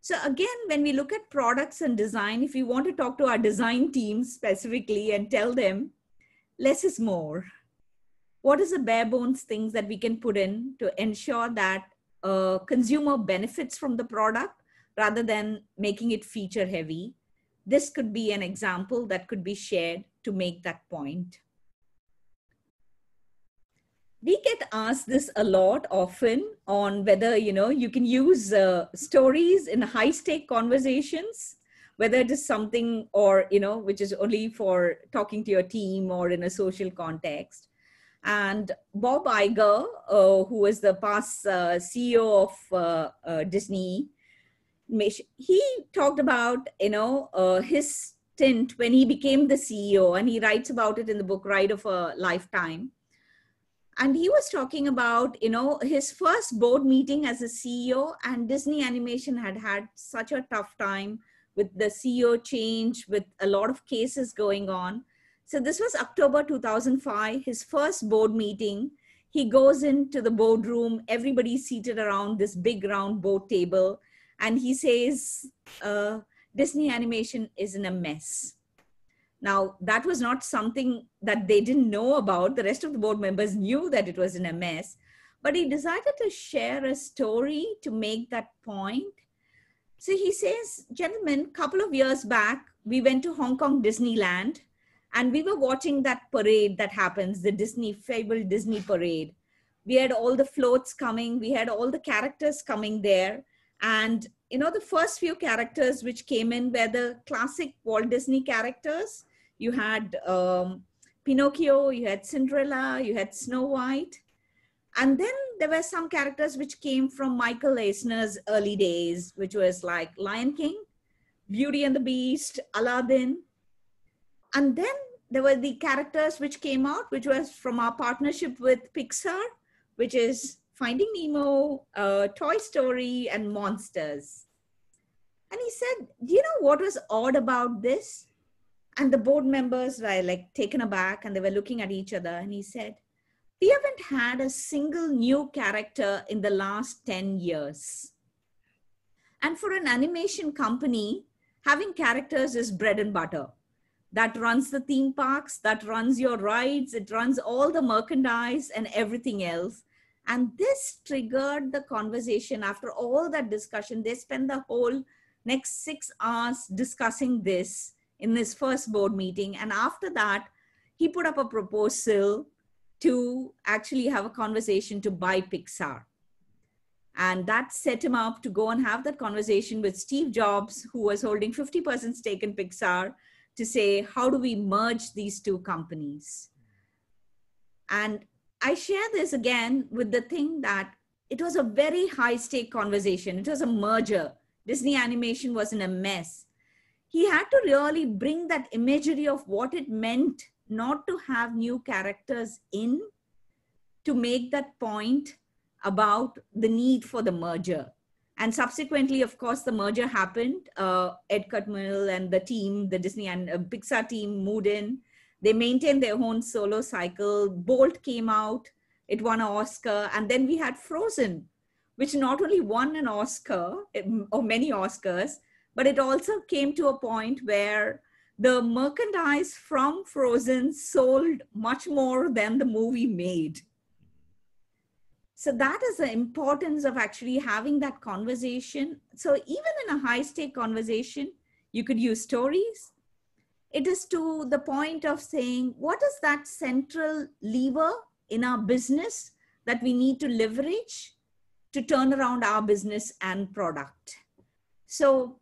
So again, when we look at products and design, if we want to talk to our design team specifically and tell them, less is more. What is the bare bones things that we can put in to ensure that consumer benefits from the product rather than making it feature heavy? This could be an example that could be shared to make that point. We get asked this a lot often on whether, you can use stories in high stake conversations, whether it is something or, which is only for talking to your team or in a social context. And Bob Iger, who is the past CEO of Disney, he talked about, his stint when he became the CEO, and he writes about it in the book, Ride of a Lifetime. And he was talking about, his first board meeting as a CEO, and Disney Animation had had such a tough time with the CEO change, with a lot of cases going on. So this was October 2005, his first board meeting. He goes into the boardroom, everybody's seated around this big round board table, and he says, Disney Animation is in a mess. Now, that was not something that they didn't know about. The rest of the board members knew that it was in a mess, but he decided to share a story to make that point. So he says, gentlemen, a couple of years back, we went to Hong Kong Disneyland, and we were watching that parade that happens, the fabled Disney parade. We had all the floats coming. We had all the characters coming there. And, the first few characters which came in were the classic Walt Disney characters. You had Pinocchio, you had Cinderella, you had Snow White. And then there were some characters which came from Michael Eisner's early days, which was like Lion King, Beauty and the Beast, Aladdin. And then there were the characters which came out, which was from our partnership with Pixar, which is Finding Nemo, Toy Story, and Monsters. And he said, do you know what was odd about this? And the board members were like taken aback and they were looking at each other. And he said, we haven't had a single new character in the last 10 years. And for an animation company, having characters is bread and butter. That runs the theme parks, that runs your rides, it runs all the merchandise and everything else. And this triggered the conversation. After all that discussion, they spent the whole next 6 hours discussing this in this first board meeting. And after that, he put up a proposal to actually have a conversation to buy Pixar. And that set him up to go and have that conversation with Steve Jobs, who was holding 50% stake in Pixar, to say, how do we merge these two companies? And I share this again with the thing that it was a very high stake conversation. It was a merger. Disney Animation was in a mess. He had to really bring that imagery of what it meant not to have new characters in, to make that point about the need for the merger. And subsequently, of course, the merger happened. Ed Catmull and the team, the Disney and Pixar team moved in. They maintained their own solo cycle. Bolt came out. It won an Oscar. And then we had Frozen, which not only won an Oscar, or many Oscars, but it also came to a point where the merchandise from Frozen sold much more than the movie made. So that is the importance of actually having that conversation. So even in a high stake conversation, you could use stories. It is to the point of saying, what is that central lever in our business that we need to leverage to turn around our business and product? So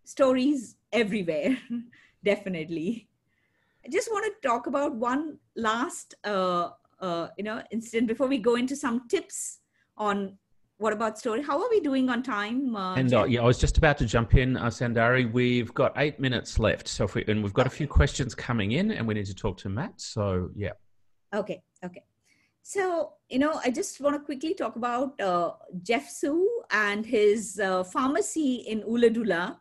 stories everywhere, definitely. I just want to talk about one last incident before we go into some tips on what about story. How are we doing on time? Yeah, I was just about to jump in, Soundari. We've got 8 minutes left, so we've got a few questions coming in, and we need to talk to Matt. So yeah. Okay. So I just want to quickly talk about Jeff Su and his pharmacy in Uladula.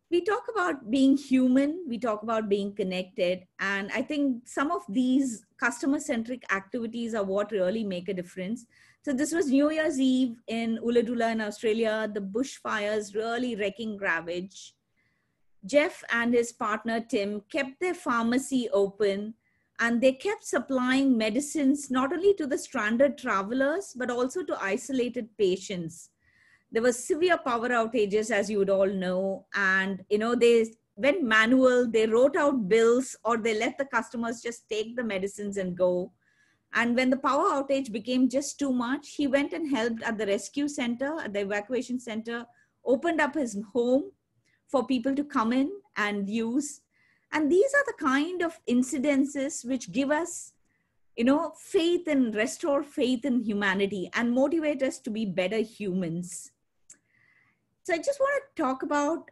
We talk about being human, we talk about being connected, and I think some of these customer-centric activities are what really make a difference. So this was New Year's Eve in Uladula in Australia, the bushfires really wreaking ravage. Jeff and his partner Tim kept their pharmacy open, and they kept supplying medicines not only to the stranded travelers, but also to isolated patients. There were severe power outages, as you would all know, and they went manual, they wrote out bills, or they let the customers just take the medicines and go. And when the power outage became just too much, he went and helped at the rescue center, at the evacuation center, opened up his home for people to come in and use. And these are the kind of incidences which give us faith and restore faith in humanity and motivate us to be better humans. So I just want to talk about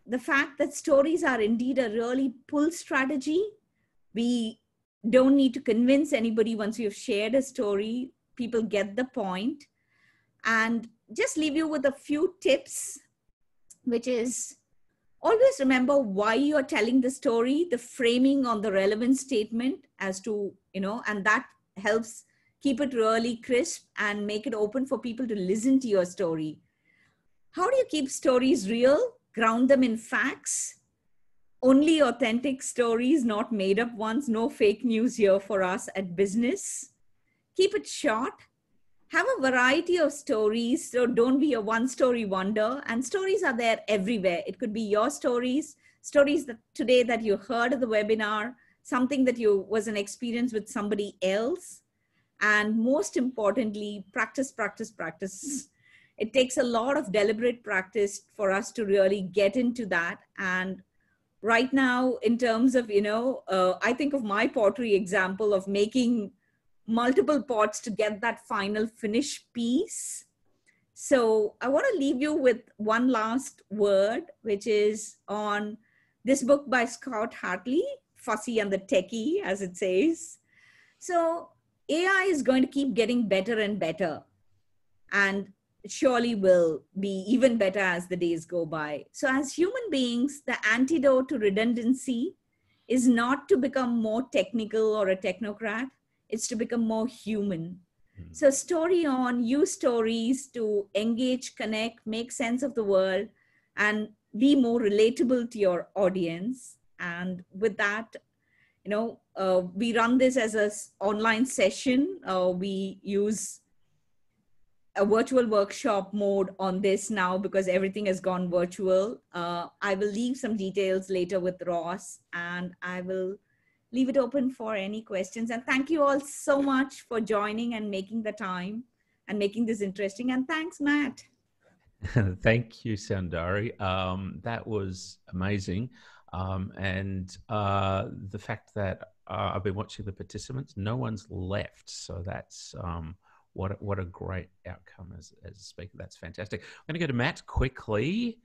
the fact that stories are indeed a really pull strategy. We don't need to convince anybody once you've shared a story. People get the point. And just leave you with a few tips, which is always remember why you're telling the story, the framing on the relevant statement as to, and that helps keep it really crisp and make it open for people to listen to your story. How do you keep stories real? Ground them in facts. Only authentic stories, not made up ones. No fake news here for us at business. Keep it short. Have a variety of stories. So don't be a one story wonder. And stories are there everywhere. It could be your stories that today that you heard of the webinar, something that was an experience with somebody else. And most importantly, practice. It takes a lot of deliberate practice for us to really get into that. And right now, in terms of, I think of my pottery example of making multiple pots to get that final finished piece. So I want to leave you with one last word, which is on this book by Scott Hartley, Fussy and the Techie, as it says. So AI is going to keep getting better and better. And surely will be even better as the days go by. So as human beings, the antidote to redundancy is not to become more technical or a technocrat, it's to become more human. So story on, use stories to engage, connect, make sense of the world, and be more relatable to your audience. And with that, we run this as an online session. We use a virtual workshop mode on this now because everything has gone virtual. I will leave some details later with Ross, and I will leave it open for any questions. And thank you all so much for joining and making the time and making this interesting. And thanks, Matt. Thank you, Soundari. That was amazing. And the fact that I've been watching the participants, no one's left. So that's what a great outcome as a speaker. That's fantastic. I'm going to go to Matt quickly.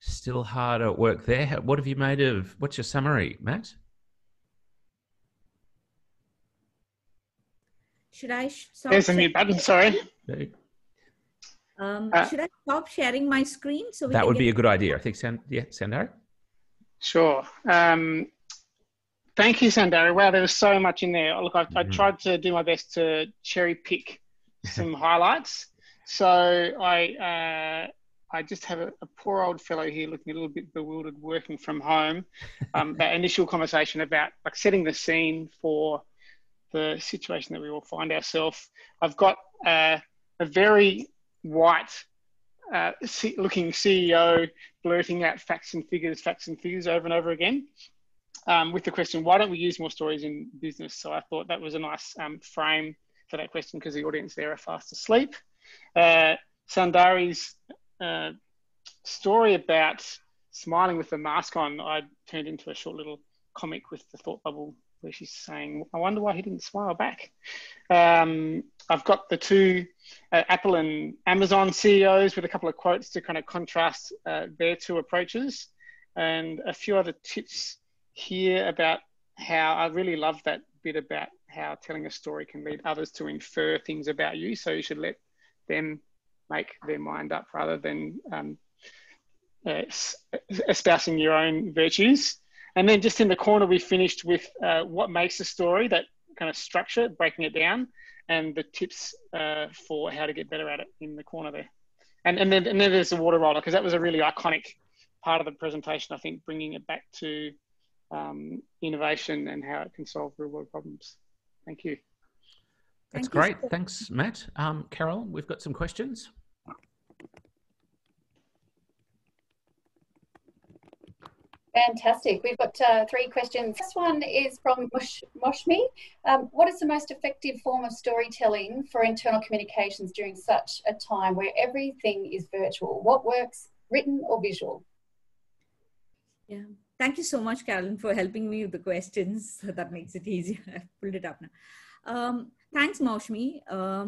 Still hard at work there. What have you made of, what's your summary, Matt? Should I stop? There's a mute button, sorry. Should I stop sharing my screen? So that would be a good idea. I think, Soundari? Sure. Thank you, Soundari. Wow, there was so much in there. Look, I tried to do my best to cherry pick some highlights. So I just have a poor old fellow here looking a little bit bewildered working from home. That initial conversation about like setting the scene for the situation that we all find ourselves. I've got a very white looking CEO blurting out facts and figures over and over again with the question, why don't we use more stories in business? So I thought that was a nice frame for that question because the audience there are fast asleep. Soundari's story about smiling with the mask on, I turned into a short little comic with the thought bubble where she's saying, I wonder why he didn't smile back. I've got the two Apple and Amazon CEOs with a couple of quotes to kind of contrast their two approaches, and a few other tips here about how I really love that bit about how telling a story can lead others to infer things about you. So you should let them make their mind up rather than espousing your own virtues. And then just in the corner, we finished with what makes a story, that kind of structure, breaking it down, and the tips for how to get better at it in the corner there. And then there's the water roller, because that was a really iconic part of the presentation, I think, bringing it back to innovation and how it can solve real world problems. Thank you. That's great. Thanks, Matt. Carol, we've got some questions. Fantastic. We've got 3 questions. This one is from Moshmi. What is the most effective form of storytelling for internal communications during such a time where everything is virtual? What works, written or visual? Yeah. Thank you so much, Carolyn, for helping me with the questions. That makes it easier. I've pulled it up now. Thanks, Moshmi. I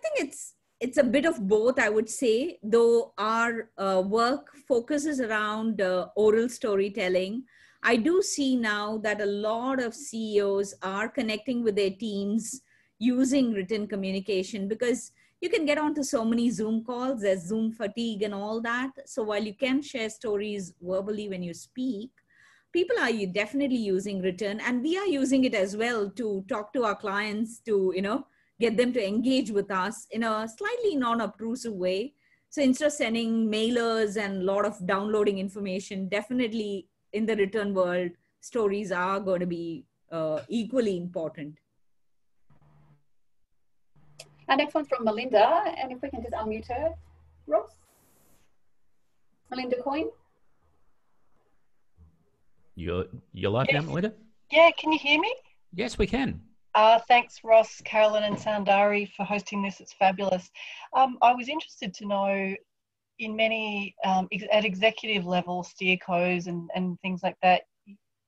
think it's a bit of both, I would say, though our work focuses around oral storytelling. I do see now that a lot of CEOs are connecting with their teams using written communication, because you can get onto so many Zoom calls, there's Zoom fatigue and all that. So while you can share stories verbally when you speak, people are definitely using written, and we are using it as well to talk to our clients, to, get them to engage with us in a slightly non-obtrusive way. So instead of sending mailers and a lot of downloading information, definitely in the written world, stories are going to be equally important. Our next one's from Melinda, and if we can just unmute her, Ross. Melinda Coyne. You're live now, Melinda? Yeah, can you hear me? Yes, we can. Thanks, Ross, Carolyn and Soundari for hosting this. It's fabulous. I was interested to know, in many, at executive level, steercos and things like that,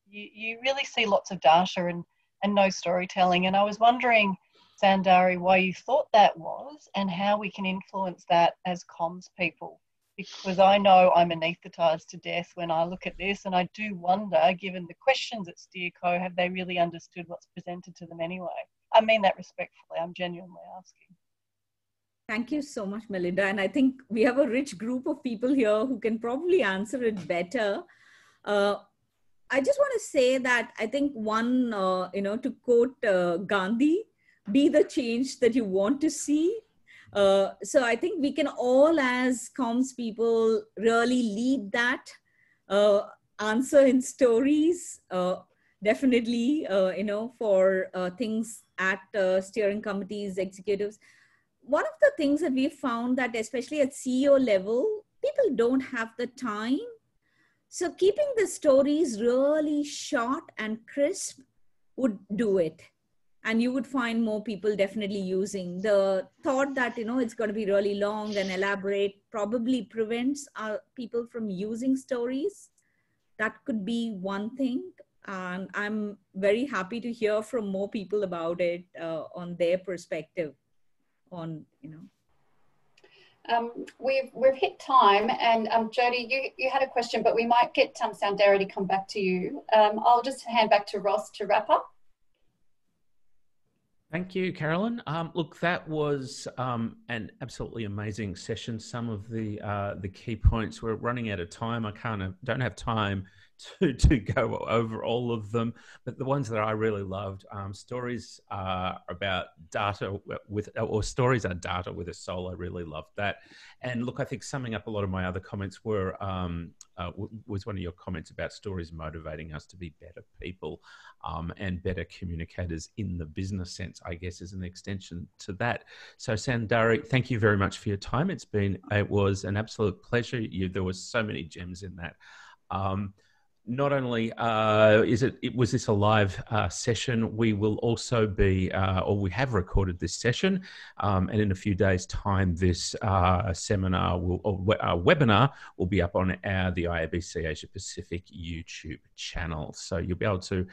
you really see lots of data and no storytelling. And I was wondering, Soundari, why you thought that was and how we can influence that as comms people. Because I know I'm anaesthetised to death when I look at this, and I do wonder, given the questions at Steerco, have they really understood what's presented to them anyway? I mean that respectfully, I'm genuinely asking. Thank you so much, Melinda. And I think we have a rich group of people here who can probably answer it better. I just want to say that I think one, to quote Gandhi, be the change that you want to see. So I think we can all, as comms people, really lead that, answer in stories, definitely, for things at steering committees, executives. One of the things that we found that especially at CEO level, people don't have the time. So keeping the stories really short and crisp would do it. And you would find more people definitely using. The thought that, it's going to be really long and elaborate probably prevents people from using stories. That could be one thing. And I'm very happy to hear from more people about it on their perspective on, We've hit time, and Jody, you had a question, but we might get Soundari to come back to you. I'll just hand back to Ross to wrap up. Thank you, Carolyn. Look, that was an absolutely amazing session. Some of the key points, we're running out of time. Don't have time to go over all of them, but the ones that I really loved, stories are about data or stories are data with a soul. I really loved that. And look, I think summing up a lot of my other comments were was one of your comments about stories motivating us to be better people and better communicators in the business sense, I guess, is an extension to that. So Soundari, thank you very much for your time. It was an absolute pleasure. There was so many gems in that. Not only was this a live session, we will also be, or we have recorded this session, and in a few days' time, this webinar will be up on the IABC Asia Pacific YouTube channel. So you'll be able to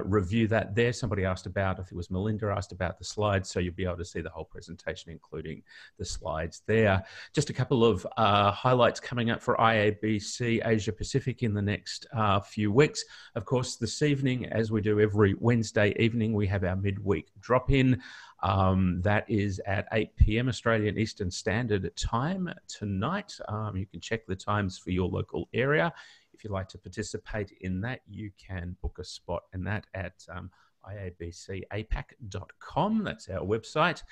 review that there. Somebody asked about, I think it was Melinda, asked about the slides, so you'll be able to see the whole presentation, including the slides there. Just a couple of highlights coming up for IABC Asia Pacific in the next few weeks. Of course, this evening, as we do every Wednesday evening, we have our midweek drop-in. That is at 8 p.m. Australian Eastern Standard Time tonight. You can check the times for your local area. If you'd like to participate in that, you can book a spot in that at IABCAPAC.com. That's our website.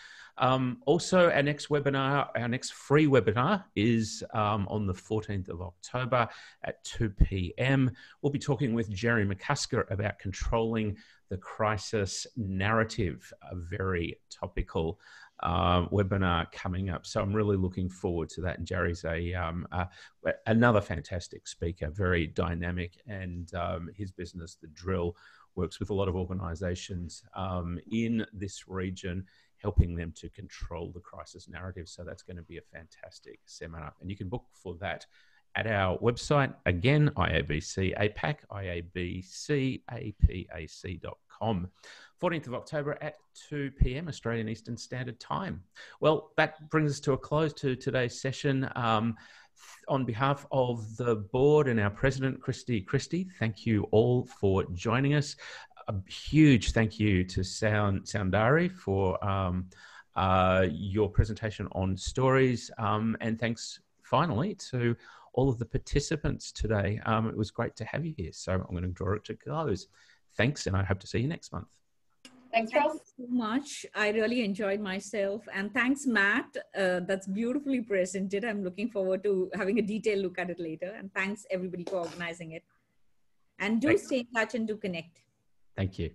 Also, our next free webinar is on the 14th of October at 2 p.m. We'll be talking with Jerry McCusker about controlling the crisis narrative, a very topical webinar coming up. So I'm really looking forward to that. And Jerry's another fantastic speaker, very dynamic, and his business, The Drill, works with a lot of organizations in this region, helping them to control the crisis narrative. So that's going to be a fantastic seminar. And you can book for that at our website, again, IABC APAC, IABCAPAC.com. 14th of October at 2 p.m. Australian Eastern Standard Time. Well, that brings us to a close to today's session. On behalf of the board and our president, Christy, thank you all for joining us. A huge thank you to Soundari for your presentation on stories. And thanks finally to all of the participants today. It was great to have you here. So I'm going to draw it to close. Thanks, and I hope to see you next month. Thanks, Ross. Thank you so much. I really enjoyed myself. And thanks, Matt. That's beautifully presented. I'm looking forward to having a detailed look at it later. And thanks, everybody, for organizing it. And do stay in touch and do connect. Thank you.